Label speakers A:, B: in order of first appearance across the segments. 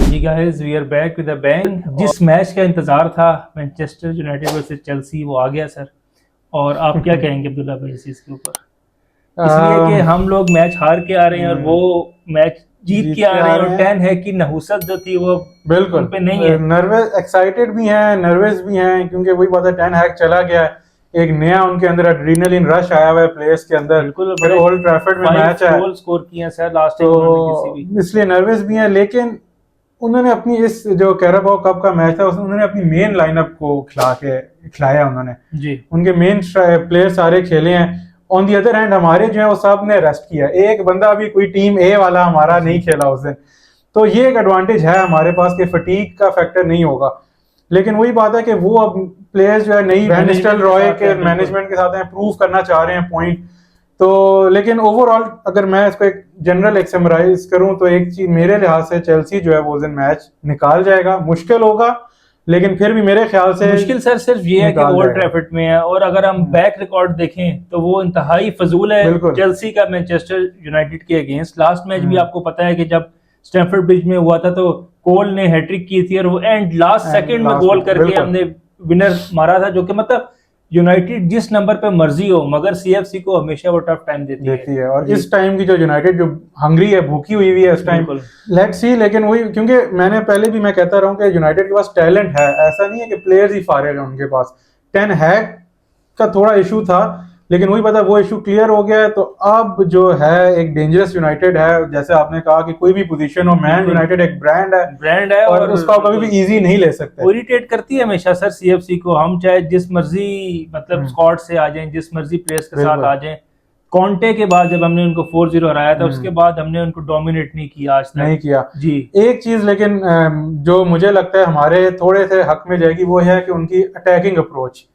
A: Ji guys, we are back with a bang. जिस match का इंतजार था, मैनचेस्टर यूनाइटेड वर्सेस चेल्सी, वो आ गया सर। और आप क्या कहेंगे अब्दुल्ला भाई इस चीज के ऊपर? इसलिए कि हम लोग मैच हार के आ रहे हैं और वो मैच जीत के आ रहे हैं, और टेन है कि नहुसत जो थी वो
B: बिल्कुल
A: उन पे नहीं है।
B: नर्वस, एक्साइटेड भी हैं, नर्वस भी हैं, क्योंकि वही बात है, टेन हैग चला गया है। एक नया उनके अंदर एड्रीनलिन रश आया हुआ है प्लेयर्स के अंदर।
A: बिल्कुल,
B: फिर ओल्ड ट्रैफर्ड में मैच है,
A: गोल स्कोर किए हैं सर लास्ट टाइम उन्होंने किसी भी।
B: तो इसलिए नर्वस भी हैं। लेकिन उन्होंने अपनी इस जो कैराबाओ कप का मैच था उसमें उन्होंने अपनी मेन लाइनअप को खिलाया उन्होंने।
A: जी
B: उनके मेन प्लेयर सारे खेले हैं। ऑन दी अदर हैंड हमारे जो है वो सब ने रेस्ट किया। एक बंदा भी कोई टीम ए वाला हमारा नहीं खेला उस दिन। तो ये एक एडवांटेज है हमारे पास कि फटीक का फैक्टर नहीं होगा। लेकिन वही बात है कि वो अब प्लेयर्स जो है नई वैन निस्टेलरॉय के मैनेजमेंट के साथ हैं, प्रूव करना चाह रहे हैं पॉइंट। तो लेकिन ओवरऑल अगर मैं इसको एक जनरल एक समराइज करूं तो एक चीज मेरे लिहाज से चेल्सी जो है वो उस दिन मैच निकाल जाएगा। मुश्किल होगा, लेकिन फिर भी मेरे ख्याल से
A: मुश्किल सर सिर्फ ये है कि ओल्ड ट्रैफर्ड में है, और अगर हम बैक रिकॉर्ड देखें तो वो इंतहाई फजूल है चेल्सी का मैनचेस्टर यूनाइटेड के अगेंस्ट। लास्ट मैच भी आपको पता है कि जब स्टैमफोर्ड ब्रिज में हुआ था तो कोल ने हैट्रिक की थी और वो एंड लास्ट सेकंड में गोल करके हमने विनर मारा था, जो कि मतलब यूनाइटेड जिस नंबर पे मर्जी हो मगर सीएफसी को हमेशा वो टफ टाइम देती है।
B: और इस टाइम की जो यूनाइटेड जो हंग्री है, भूखी हुई है इस टाइम, लेट्स सी। लेकिन वही, क्योंकि मैंने पहले भी मैं कहता रहा हूं कि यूनाइटेड के पास टैलेंट है, ऐसा नहीं है कि प्लेयर्स ही फारे हैं उनके पास। टेन हैग का थोड़ा इशू था, लेकिन वही पता वो इशू क्लियर हो गया है। तो अब जो है एक डेंजरस यूनाइटेड है। जैसे आपने कहा कि कोई भी पोजीशन हो, मैन यूनाइटेड एक ब्रांड है और उसको कभी भी इजी नहीं ले सकते।
A: इरिटेट करती है हमेशा सर सीएफसी को। हम चाहे जिस मर्जी मतलब स्क्वाड से आ जाएं, जिस मर्जी प्लेयर्स के साथ आ जाएं। कॉन्टे के बाद जब हमने उनको 4-0 हराया था, उसके बाद हमने उनको डोमिनेट नहीं किया आज तक।
B: नहीं किया
A: जी।
B: एक चीज लेकिन जो मुझे लगता है हमारे थोड़े से हक में जाएगी, वो है कि उनकी अटैकिंग अप्रोच।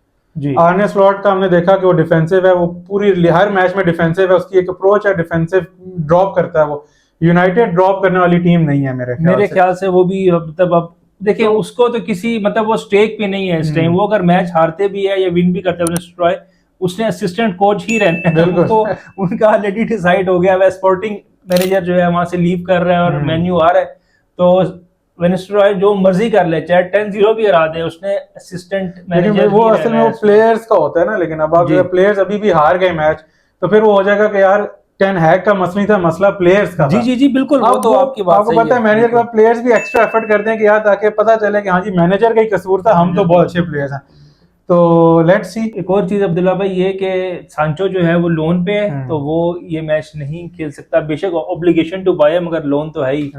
B: आर्ने स्लॉट का हमने देखा कि वो डिफेंसिव है, वो पूरी हर मैच में डिफेंसिव है, उसकी एक अप्रोच है, डिफेंसिव ड्रॉप करता है वो। यूनाइटेड ड्रॉप करने वाली टीम नहीं है मेरे ख्याल से।
A: वो भी मतलब अब देखिए उसको तो किसी मतलब वो स्टेक पे नहीं है इस टाइम। वो अगर मैच हारते भी है या विन भी करते हैं, उसने असिस्टेंट कोच ही रहना है तो उनका ऑलरेडी डिसाइड हो गया। वह स्पोर्टिंग मैनेजर जो है वहां से लीव कर रहा है और मेन्यू आ रहा है, तो वेनिस्ट्रॉय जो मर्जी कर ले, चाहे 10-0 भी हरा दे, उसने असिस्टेंट मैनेजर
B: वो असल में वो प्लेयर्स का होता है ना। लेकिन अब अगर प्लेयर्स अभी भी हार गए मैच, तो फिर वो हो जाएगा कि यार टेन हैग का मसला नहीं था, मसला प्लेयर्स का था।
A: जी बिल्कुल। वो तो आपकी बात
B: आपको पता है मैनेजर के बाद प्लेयर्स भी एक्स्ट्रा एफर्ट करते हैं कि यार ताकि पता चले कि हाँ जी मैनेजर का ही कसूर था, हम तो बहुत अच्छे प्लेयर्स हैं। तो लेट्स सी।
A: एक और चीज अब्दुल्ला भाई, ये कि सांचो जो है वो लोन पे है, तो वो ये मैच नहीं खेल सकता। बेशक ऑब्लिगेशन टू बाय है, मगर लोन तो है ही।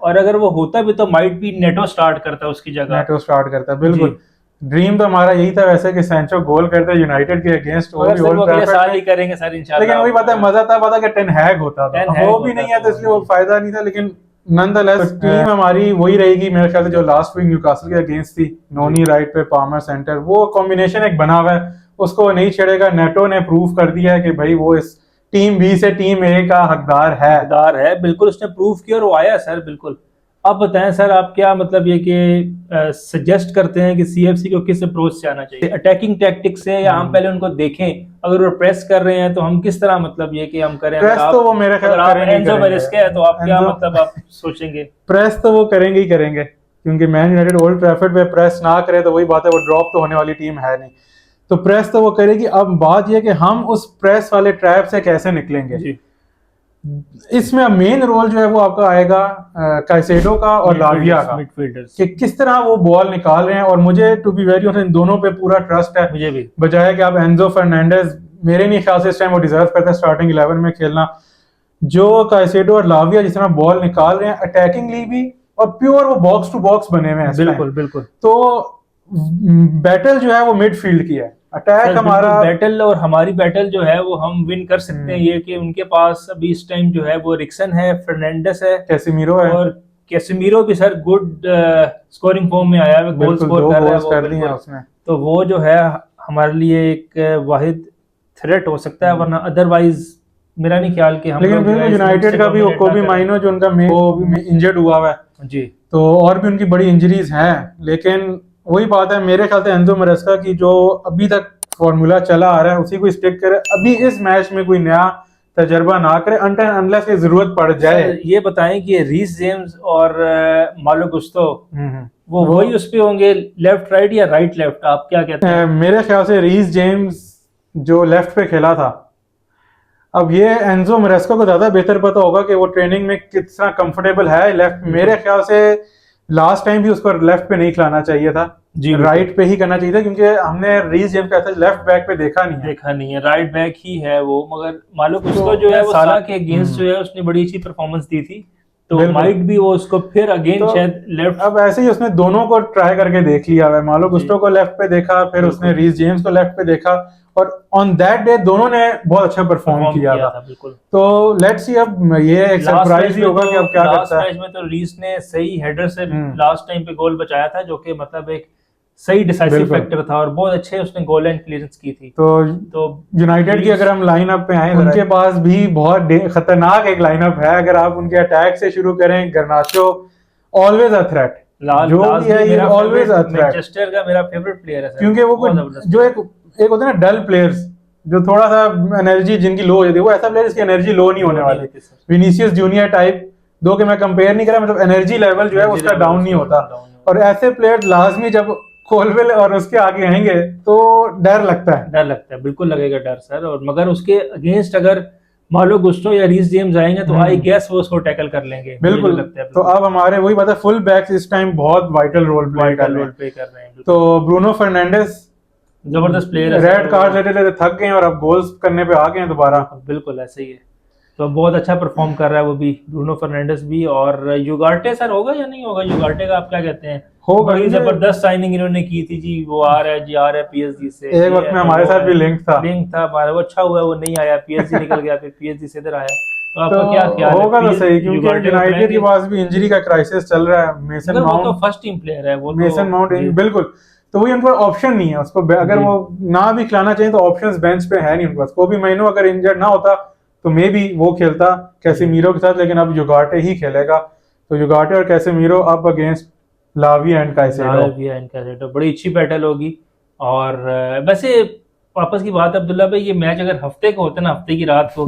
A: और अगर वो होता भी तो माइट भी नेटो स्टार्ट करता है उसकी जगह।
B: बिल्कुल। ड्रीम तो हमारा यही था वैसे कि सैंचो गोल करते यूनाइटेड के अगेंस्ट, वो भी ओल्ड ट्रैफर्ड
A: साल ही करेंगे सर इंशाल्लाह।
B: लेकिन वही पता है मजा था कि टेन हैग होता था, वो भी नहीं है तो इसलिए वो फायदा नहीं था। लेकिन नॉनदलेस टीम हमारी वही रहेगी मेरे ख्याल से जो लास्ट वीक न्यूकासल के अगेंस्ट थी। नोनी राइट पे, पामर सेंटर, वो कॉम्बिनेशन एक बना हुआ है, उसको नहीं छेड़ेगा। नेटो ने प्रूव कर दिया है कि भाई वो इस टीम बी से टीम ए का हकदार है।
A: बिल्कुल उसने प्रूव किया और वो आया सर। बिल्कुल। अब बताएं सर, आप क्या मतलब ये कि सजेस्ट करते हैं कि सीएफसी को किस अप्रोच से आना चाहिए? अटैकिंग टैक्टिक्स से, या हम पहले उनको देखें अगर वो प्रेस कर रहे हैं तो हम किस तरह मतलब ये कि हम करें?
B: प्रेस तो वो मेरे ख्याल
A: है तो आप क्या मतलब आप सोचेंगे?
B: प्रेस तो वो करेंगे ही करेंगे, क्योंकि मैन यूनाइटेड ओल्ड ट्रैफर्ड पे प्रेस ना करे तो वही बात है, वो ड्रॉप तो होने वाली टीम है नहीं। तो प्रेस तो वो करेगी। अब बात यह कि हम उस प्रेस वाले ट्रैप से कैसे निकलेंगे। इसमें मेन रोल जो है वो आपका आएगा काइसेडो का और लाविया का, कि किस तरह वो बॉल निकाल रहे हैं। और मुझे टू बी वेरी ऑनेस्ट इन दोनों पे पूरा ट्रस्ट है।
A: मुझे भी,
B: बजाय कि आप एंजो फर्नांडेज, मेरे नहीं ख्याल से इस टाइम वो डिजर्व करता है स्टार्टिंग 11 में खेलना। जो काइसेडो और लाविया जिस तरह बॉल निकाल रहे हैं अटैकिंगली भी, और प्योर वो बॉक्स टू बॉक्स बने हुए हैं।
A: बिल्कुल।
B: तो बैटल जो है वो मिडफील्ड की है, अटैक हमारा
A: बैटल, और हमारी बैटल जो है वो हम विन कर सकते हैं। ये कि उनके पास अभी इस टाइम जो है वो रिक्सन है, फर्नांडेस है,
B: कैसेमीरो है,
A: और कैसेमीरो भी सर गुड स्कोरिंग फॉर्म में आया है, गोल स्कोर कर रहा है उसमें। तो वो जो है हमारे लिए एक वाहिद थ्रेट हो सकता है, वरना अदरवाइज मेरा नहीं ख्याल कि हम।
B: लेकिन यूनाइटेड का भी कोबी माइनो जो उनका इंजर्ड हुआ हुआ है
A: जी,
B: तो और भी उनकी बड़ी इंजरीज हैं। लेकिन वही बात है, मेरे ख्याल से एंजो मरेस्का की जो अभी तक फॉर्मूला चला आ रहा है उसी को स्टिक करे। अभी इस मैच में कोई नया तजर्बा ना करे अनलेस की जरूरत पड़ जाए।
A: ये बताएं कि रीस जेम्स और मालो गुस्तो वो वही उस पे होंगे लेफ्ट राइट या राइट लेफ्ट, आप क्या कहते हैं?
B: मेरे ख्याल से रीस जेम्स जो लेफ्ट पे खेला था, अब ये एंजो मरेस्को को ज्यादा बेहतर पता होगा कि वो ट्रेनिंग में कितना कंफर्टेबल है लेफ्ट। मेरे ख्याल से लास्ट टाइम भी उसको लेफ्ट पे नहीं खिलाना चाहिए था, जी राइट पे ही करना चाहिए था, क्योंकि हमने रीस जेम्स का लेफ्ट बैक पे देखा नहीं है,
A: राइट बैक ही है वो। मगर मालो गुस्तो जो है वो साला के अगेंस्ट जो है उसने बड़ी अच्छी परफॉर्मेंस दी थी, तो माइट भी वो उसको फिर अगेन शायद लेफ्ट।
B: अब ऐसे ही उसने दोनों को ट्राई करके देख लिया है, मालो गुस्तो को लेफ्ट पे देखा, फिर उसने रीस जेम्स को लेफ्ट पे देखा, और ऑन दैट डे दोनों ने बहुत अच्छा परफॉर्म किया था।
A: बिल्कुल।
B: तो लेट्स सी, अब ये एक सरप्राइज ही होगा कि अब क्या करता है।
A: लास्ट मैच में तो रीस ने सही हेडर से लास्ट टाइम पे गोल बचाया था, जो कि मतलब एक सही डिसाइसिव फैक्टर था, और बहुत अच्छे उसने गोल एंड क्लियरेंस की थी।
B: तो यूनाइटेड की अगर हम लाइनअप पे आए, उनके पास भी बहुत खतरनाक एक लाइनअप है। अगर आप उनके अटैक से शुरू करें, गर्नाचो ऑलवेज अ थ्रेट, जो भी है ये ऑलवेज अ थ्रेट।
A: मैनचेस्टर का मेरा फेवरेट प्लेयर है,
B: क्योंकि वो जो एक होता है ना डल प्लेयर्स, जो थोड़ा सा एनर्जी जिनकी लो हो जाती है, वो ऐसा प्लेयर जिसकी एनर्जी लो नहीं होने वाली। विनीसियस जूनियर टाइप, दो के मैं कंपेयर नहीं कर रहा, मतलब एनर्जी लेवल जो है उसका डाउन नहीं होता। और ऐसे प्लेयर लाजमी जब कोलवेल और उसके आगे आएंगे तो डर लगता है,
A: बिल्कुल लगेगा डर सर। और मगर उसके अगेंस्ट अगर मालो गुस्टो या रीस जेम्स आएंगे तो आई गेस वो उसको टैकल कर लेंगे,
B: बिल्कुल लगता है। तो अब हमारे वही बात है, फुल बैक्स इस टाइम बहुत वाइटल रोल प्ले कर रहे हैं। तो ब्रूनो फर्नांडिस
A: जबरदस्त प्लेयर है,
B: रेड कार्ड लेते लेते थक गए और अब गोल्स करने पे आ गए हैं दोबारा।
A: बिल्कुल ऐसे ही है, तो बहुत अच्छा परफॉर्म कर रहा है वो भी, ब्रूनो फर्नांडिस भी। और युगार्टे सर होगा या नहीं होगा? युगार्टे का आप क्या कहते हैं?
B: होगा,
A: जबरदस्त साइनिंग इन्होंने की थी जी, वो आ रहा है पीएसजी से।
B: एक वक्त में हमारे साथ भी लिंक था
A: हमारा, वो अच्छा हुआ वो नहीं आया, पीएसजी निकल गया, फिर पीएसजी से इधर आया। तो आपका क्या ख्याल है?
B: होगा तो सही, क्योंकि यूनाइटेड के पास भी इंजरी का क्राइसिस चल रहा है। मेसन माउंट
A: तो फर्स्ट टीम प्लेयर है वो,
B: मेसन माउंट बिल्कुल, तो वही उनका ऑप्शन नहीं है उसको, अगर वो ना भी खिलाना चाहिए तो ऑप्शंस बेंच पे है नहीं उनके पास। कोबी माइनो अगर इंजर्ड ना होता तो मे बी वो खेलता कैसेमीरो के साथ, लेकिन अब युगार्टे ही खेलेगा। तो युगार्टे और कैसेमीरो अब अगेंस्ट लाविया एंड काइसेडो,
A: बड़ी अच्छी बैटल होगी। और वैसे वापस की बात अब्दुल्ला भाई, ये मैच अगर हफ्ते को होता ना, हफ्ते की रात को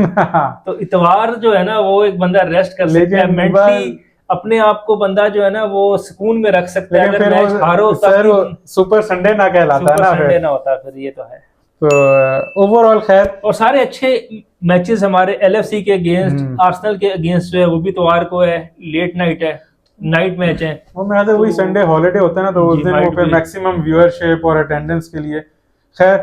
A: तो इतवार जो है ना वो एक बंदा रेस्ट कर सकता है, मेंटली अपने आप को बंदा जो है ना वो सुकून में रख सकता है। अगर मैच हारो
B: सर सुपर संडे ना कहलाता है ना,
A: संडे ना होता फिर, ये तो है।
B: तो ओवरऑल खैर,
A: और सारे अच्छे मैचेस हमारे एलएफसी के अगेंस्ट, आर्सेनल के अगेंस्ट जो है वो भी इतवार को है, लेट नाइट है, नाइट मैच है।
B: वो मैं तो वही संडे हॉलिडे होता है ना, तो उस दिन वो फिर मैक्सिमम व्यूअरशिप और अटेंडेंस के लिए। खैर,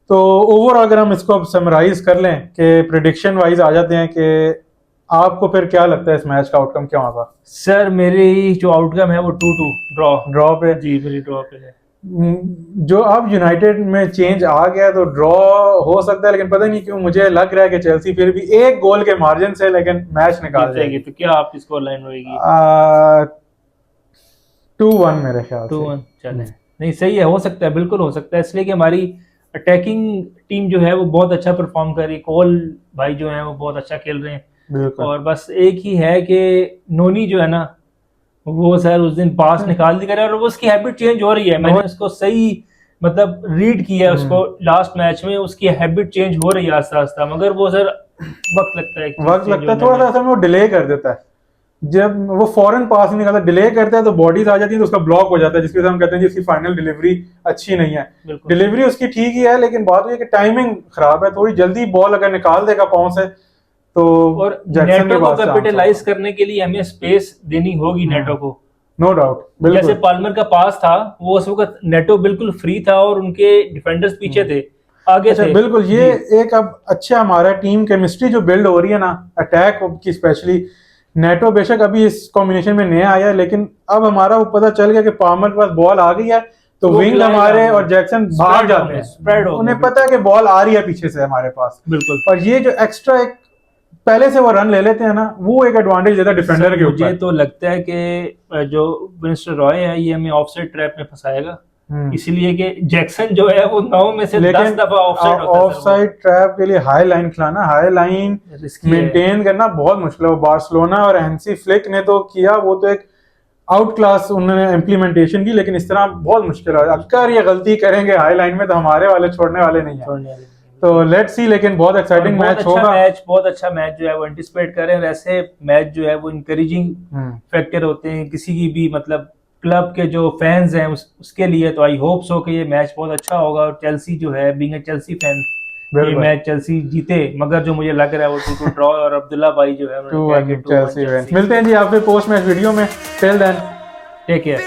B: तो ओवरऑल अगर हम इसको अब समराइज कर लें कि प्रेडिक्शन वाइज आ जाते हैं, कि आपको फिर क्या लगता है इस मैच का आउटकम क्या होगा?
A: सर मेरी जो आउटकम है वो 2-2 ड्रॉ पे जी, मेरी ड्रॉ पे है।
B: जो अब यूनाइटेड में चेंज आ गया तो ड्रॉ हो सकता है, लेकिन पता नहीं क्यों मुझे लग रहा है कि चेल्सी फिर भी एक गोल के मार्जिन से लेकिन मैच निकाल जाएगी।
A: तो क्या आपकी स्कोर लाइन होगी?
B: 2-1 मेरे ख्याल से।
A: 2-1 चले, नहीं सही है, हो सकता है, बिल्कुल हो सकता है, इसलिए कि हमारी अटैकिंग टीम जो है वो बहुत अच्छा परफॉर्म कर रही है, कोल भाई जो है वो बहुत अच्छा खेल रहे हैं। और बस एक ही है कि नोनी जो है ना वो सर उस दिन पास निकाल दी करे, और उसकी हैबिट चेंज हो रही है। मैंने उसको सही मतलब रीड किया उसको लास्ट मैच में, उसकी हैबिट चेंज हो रही है आस्ता आस्ता, मगर वो सर वक्त लगता है,
B: थोड़ा सा वो डिले कर देता है। जब वो फौरन पास नहीं निकालता, डिले करता है तो बॉडीज आ जाती है तो उसका ब्लॉक हो जाता है, जिसकी वजह हम कहते हैं जिसकी फाइनल डिलीवरी अच्छी नहीं है। डिलीवरी उसकी ठीक ही है, लेकिन बात ये कि टाइमिंग खराब है, थोड़ी जल्दी बॉल अगर निकाल देगा पांव से तो।
A: और नेटो को कैपिटलाइज करने के लिए हमें स्पेस देनी होगी नेटो को,
B: नो डाउट।
A: जैसे पाल्मर का पास था वो उस वक्त नेटो बिल्कुल फ्री था और उनके डिफेंडर्स पीछे थे, आगे थे।
B: बिल्कुल, ये एक अब अच्छा हमारा टीम केमिस्ट्री जो बिल्ड हो रही है ना अटैक की, स्पेशली नेटो बेशक अभी इस कॉम्बिनेशन में नया आया, लेकिन अब हमारा वो पता चल गया कि पाल्मर के पास बॉल आ गई है तो विंग हमारे और जैक्सन भाग जाते हैं, उन्हें पता है कि बॉल आ रही है पीछे से हमारे पास।
A: बिल्कुल,
B: और ये जो एक्स्ट्रा एक पहले से वो रन ले लेते हैं ना, वो एक एडवांटेज देता है डिफेंडर के ऊपर।
A: मुझे तो लगता है कि जो विंस्टन रॉय है ये हमें ऑफसाइड ट्रैप में फंसाएगा, इसलिए कि जैक्सन जो है वो 9 में से 10 दफा
B: ऑफसाइड ट्रैप के लिए हाई लाइन खिलाना, हाई लाइन मेंटेन करना बहुत मुश्किल है। वो बार्सिलोना और हैंसी फ्लिक ने तो किया, वो तो एक आउट क्लास उन्होंने इम्प्लीमेंटेशन की, लेकिन इस तरह बहुत मुश्किल है। अगर ये गलती करेंगे हाई लाइन में तो हमारे वाले छोड़ने वाले नहीं है। तो लेट्स सी, लेकिन बहुत एक्साइटिंग मैच होगा।
A: बहुत अच्छा मैच जो है वो एंटिसिपेट कर रहे हैं। वैसे मैच जो है वो इंकरेजिंग फैक्टर होते हैं किसी की भी मतलब क्लब के जो फैंस हैं उसके लिए। तो आई होप सो कि ये मैच बहुत अच्छा होगा और चेल्सी जो है बीइंग अ चेल्सी फैन ये मैच चेल्सी जीते, मगर जो मुझे लग रहा है वो 2-2 ड्रॉ और अब्दुल्ला भाई जो है उन्होंने
B: चेल्सी फैन। मिलते हैं जी आपसे पोस्ट मैच वीडियो में। Till then
A: take care.